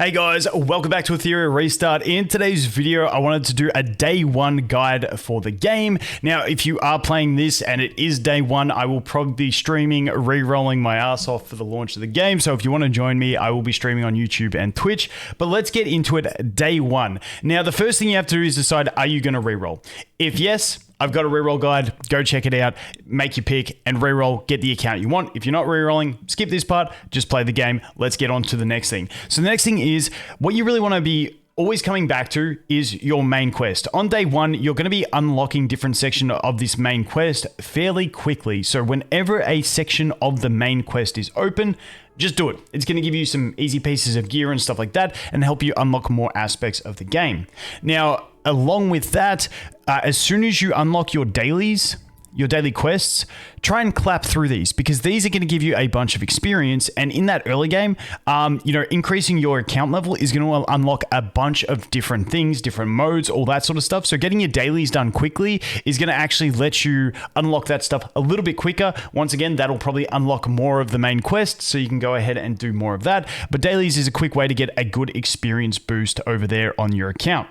Hey guys, welcome back to Etheria Restart. In today's video, I wanted to do a day one guide for the game. Now, if you are playing this and it is day one, I will probably be streaming, re-rolling my ass off for the launch of the game. So if you want to join me, I will be streaming on YouTube and Twitch. But let's get into it day one. Now, the first thing you have to do is decide, are you going to re-roll? If yes, I've got a reroll guide. Go check it out. Make your pick and reroll. Get the account you want. If you're not rerolling, skip this part. Just play the game. Let's get on to the next thing. So the next thing is what you really want to be always coming back to is your main quest. On day one, you're going to be unlocking different sections of this main quest fairly quickly. So whenever a section of the main quest is open, just do it. It's going to give you some easy pieces of gear and stuff like that and help you unlock more aspects of the game. Now, along with that, as soon as you unlock your dailies, your daily quests, try and clap through these because these are going to give you a bunch of experience. And in that early game, increasing your account level is going to unlock a bunch of different things, different modes, all that sort of stuff. So getting your dailies done quickly is going to actually let you unlock that stuff a little bit quicker. Once again, that'll probably unlock more of the main quest, so you can go ahead and do more of that. But dailies is a quick way to get a good experience boost over there on your account.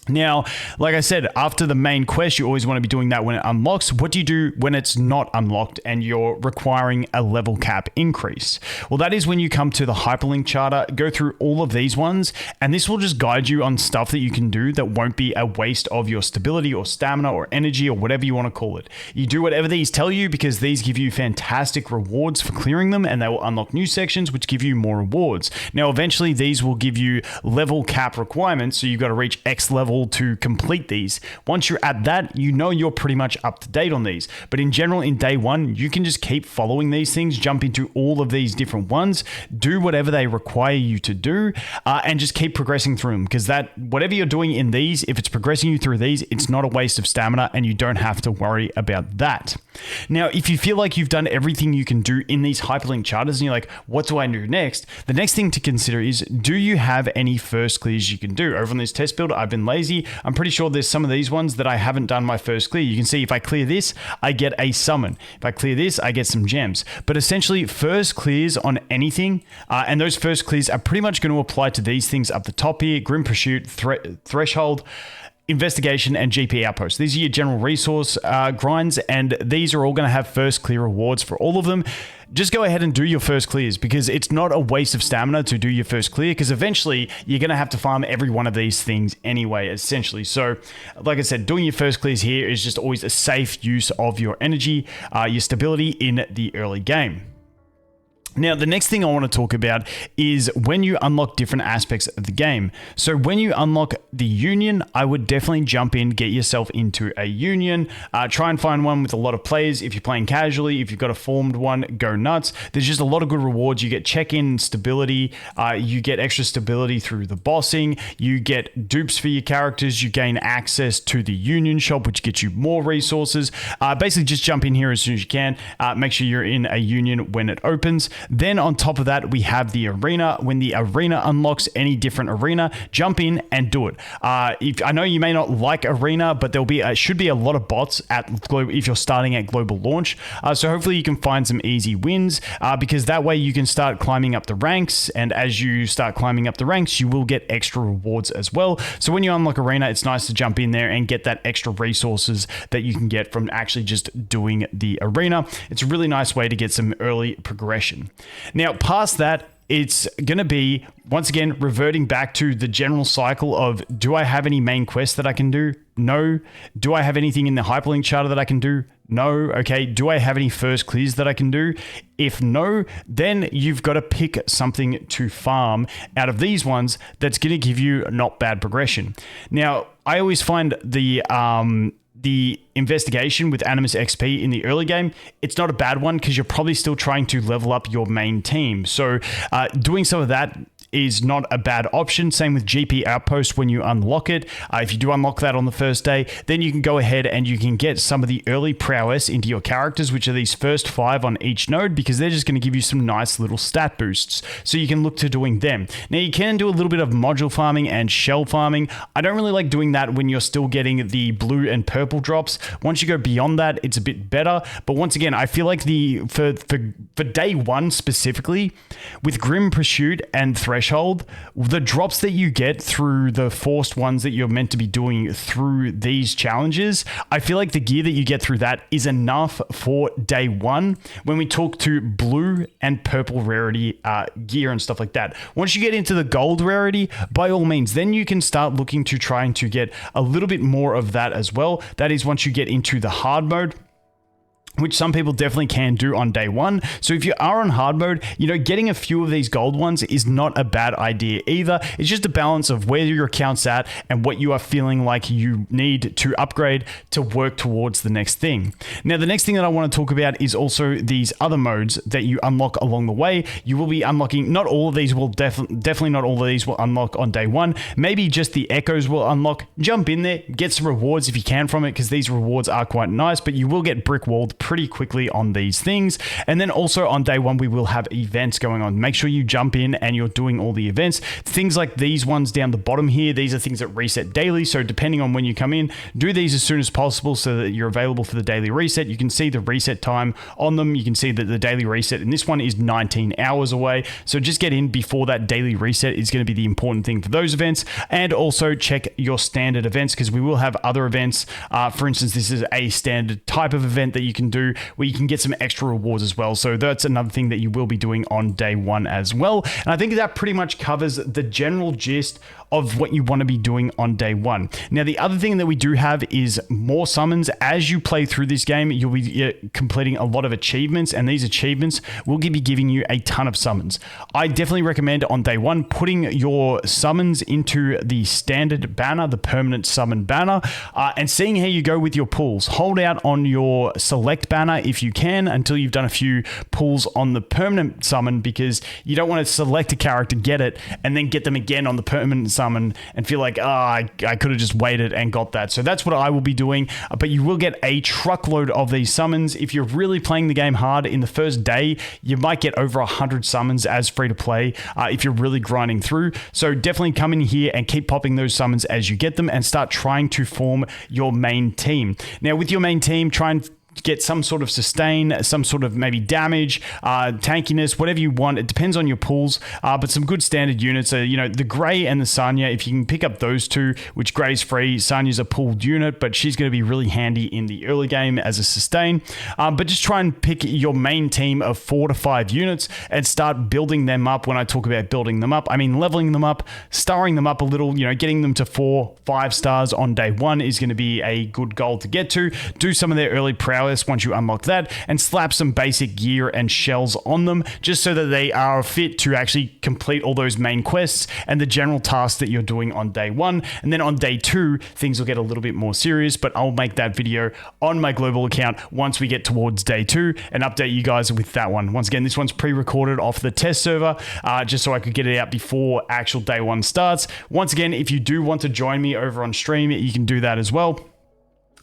Now, like I said, after the main quest, you always want to be doing that when it unlocks. What do you do when it's not unlocked and you're requiring a level cap increase? Well, that is when you come to the Hyperlink charter, go through all of these ones, and this will just guide you on stuff that you can do that won't be a waste of your stability or stamina or energy or whatever you want to call it. You do whatever these tell you because these give you fantastic rewards for clearing them, and they will unlock new sections which give you more rewards. Now, eventually, these will give you level cap requirements, so you've got to reach X level to complete these. Once you're at that, you know you're pretty much up to date on these. But in general, in day one, you can just keep following these things, jump into all of these different ones, do whatever they require you to do, and just keep progressing through them. Because that, whatever you're doing in these, if it's progressing you through these, it's not a waste of stamina and you don't have to worry about that. Now, if you feel like you've done everything you can do in these Hyperlink charters and you're like, what do I do next? The next thing to consider is, do you have any first clears you can do? Over on this test build, I've been lazy. I'm pretty sure there's some of these ones that I haven't done my first clear. You can see if I clear this, I get a summon. If I clear this, I get some gems. But essentially, first clears on anything, and those first clears are pretty much going to apply to these things up the top here: Grim Pursuit, Threshold, Investigation, and GP Outpost. These are your general resource grinds, and these are all going to have first clear rewards for all of them. Just go ahead and do your first clears because it's not a waste of stamina to do your first clear, because eventually you're going to have to farm every one of these things anyway, essentially. So like I said, doing your first clears here is just always a safe use of your energy, your stability in the early game. Now, the next thing I want to talk about is when you unlock different aspects of the game. So when you unlock the union, I would definitely jump in, get yourself into a union, try and find one with a lot of players. If you're playing casually, if you've got a formed one, go nuts. There's just a lot of good rewards. You get check-in stability, you get extra stability through the bossing, you get dupes for your characters, you gain access to the union shop, which gets you more resources. Basically, just jump in here as soon as you can. Make sure you're in a union when it opens. Then on top of that, we have the arena. When the arena unlocks, any different arena, jump in and do it. I know you may not like arena, but there'll be should be a lot of bots if you're starting at global launch. So hopefully you can find some easy wins because that way you can start climbing up the ranks. And as you start climbing up the ranks, you will get extra rewards as well. So when you unlock arena, it's nice to jump in there and get that extra resources that you can get from actually just doing the arena. It's a really nice way to get some early progression. Now, past that, it's going to be, once again, reverting back to the general cycle of, do I have any main quests that I can do? No. Do I have anything in the Hyperlink charter that I can do? No. Okay. Do I have any first clears that I can do? If no, then you've got to pick something to farm out of these ones that's going to give you not bad progression. Now, I always find the investigation with Animus XP in the early game, it's not a bad one because you're probably still trying to level up your main team. So doing some of that is not a bad option. Same with GP Outpost when you unlock it. If you do unlock that on the first day, then you can go ahead and you can get some of the early prowess into your characters, which are these first 5 on each node, because they're just going to give you some nice little stat boosts. So you can look to doing them. Now you can do a little bit of module farming and shell farming. I don't really like doing that when you're still getting the blue and purple drops. Once you go beyond that, it's a bit better. But once again, I feel like for day one specifically, with Grim Pursuit and Threshold, threshold, the drops that you get through the forced ones that you're meant to be doing through these challenges, I feel like the gear that you get through that is enough for day one when we talk to blue and purple rarity gear and stuff like that. Once you get into the gold rarity, by all means, then you can start looking to trying to get a little bit more of that as well. That is once you get into the hard mode, which some people definitely can do on day one. So if you are on hard mode, you know, getting a few of these gold ones is not a bad idea either. It's just a balance of where your account's at and what you are feeling like you need to upgrade to work towards the next thing. Now, the next thing that I want to talk about is also these other modes that you unlock along the way. You will be unlocking, not all of these will definitely not all of these will unlock on day one. Maybe just the echoes will unlock. Jump in there, get some rewards if you can from it, because these rewards are quite nice, but you will get brick walled pretty quickly on these things. And then also on day one, we will have events going on. Make sure you jump in and you're doing all the events. Things like these ones down the bottom here, these are things that reset daily. So depending on when you come in, do these as soon as possible so that you're available for the daily reset. You can see the reset time on them. You can see that the daily reset in this one is 19 hours away. So just get in before that daily reset is going to be the important thing for those events. And also check your standard events, because we will have other events. For instance, this is a standard type of event that you can do where you can get some extra rewards as well. So that's another thing that you will be doing on day one as well. And I think that pretty much covers the general gist of what you want to be doing on day one. Now, the other thing that we do have is more summons. As you play through this game, you'll be completing a lot of achievements, and these achievements will be giving you a ton of summons. I definitely recommend on day one putting your summons into the standard banner, the permanent summon banner, and seeing how you go with your pulls. Hold out on your select banner if you can until you've done a few pulls on the permanent summon, because you don't want to select a character, get it, and then get them again on the permanent summon and feel like, I could have just waited and got that. So that's what I will be doing, but you will get a truckload of these summons. If you're really playing the game hard in the first day, you might get over 100 summons as free to play if you're really grinding through. So definitely come in here and keep popping those summons as you get them and start trying to form your main team. Now, with your main team, try and get some sort of sustain, some sort of maybe damage, tankiness, whatever you want. It depends on your pulls, but some good standard units are, you know, the Grey and the Sanya. If you can pick up those two, which Grey's free, Sanya's a pulled unit, but she's going to be really handy in the early game as a sustain. But just try and pick your main team of 4 to 5 units and start building them up. When I talk about building them up, I mean leveling them up, starring them up a little, you know, getting them to 4, 5 stars on day one is going to be a good goal to get to. Do some of their early prowess once you unlock that, and slap some basic gear and shells on them just so that they are fit to actually complete all those main quests and the general tasks that you're doing on day one. And then on day two, things will get a little bit more serious, but I'll make that video on my global account once we get towards day two and update you guys with that one. Once again, this one's pre-recorded off the test server just so I could get it out before actual day one starts. Once again, if you do want to join me over on stream, you can do that as well.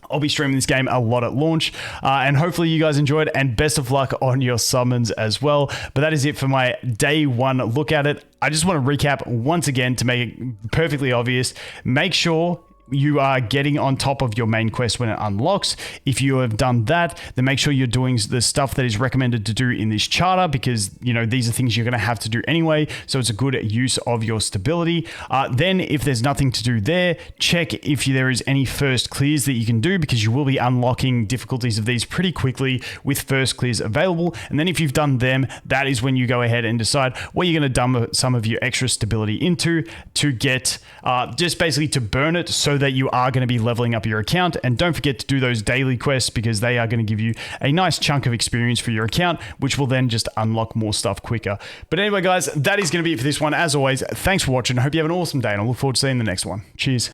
I'll be streaming this game a lot at launch, and hopefully you guys enjoyed, and best of luck on your summons as well. But that is it for my day one look at it. I just want to recap once again to make it perfectly obvious. Make sure you are getting on top of your main quest when it unlocks. If you have done that, then make sure you're doing the stuff that is recommended to do in this charter, because, you know, these are things you're going to have to do anyway. So it's a good use of your stability. Then if there's nothing to do there, check if there is any first clears that you can do, because you will be unlocking difficulties of these pretty quickly with first clears available. And then if you've done them, that is when you go ahead and decide what you're going to dump some of your extra stability into to get just basically to burn it, so that you are going to be leveling up your account. And don't forget to do those daily quests, because they are going to give you a nice chunk of experience for your account, which will then just unlock more stuff quicker. But anyway, guys, that is going to be it for this one. As always, thanks for watching. I hope you have an awesome day, and I look forward to seeing the next one. Cheers.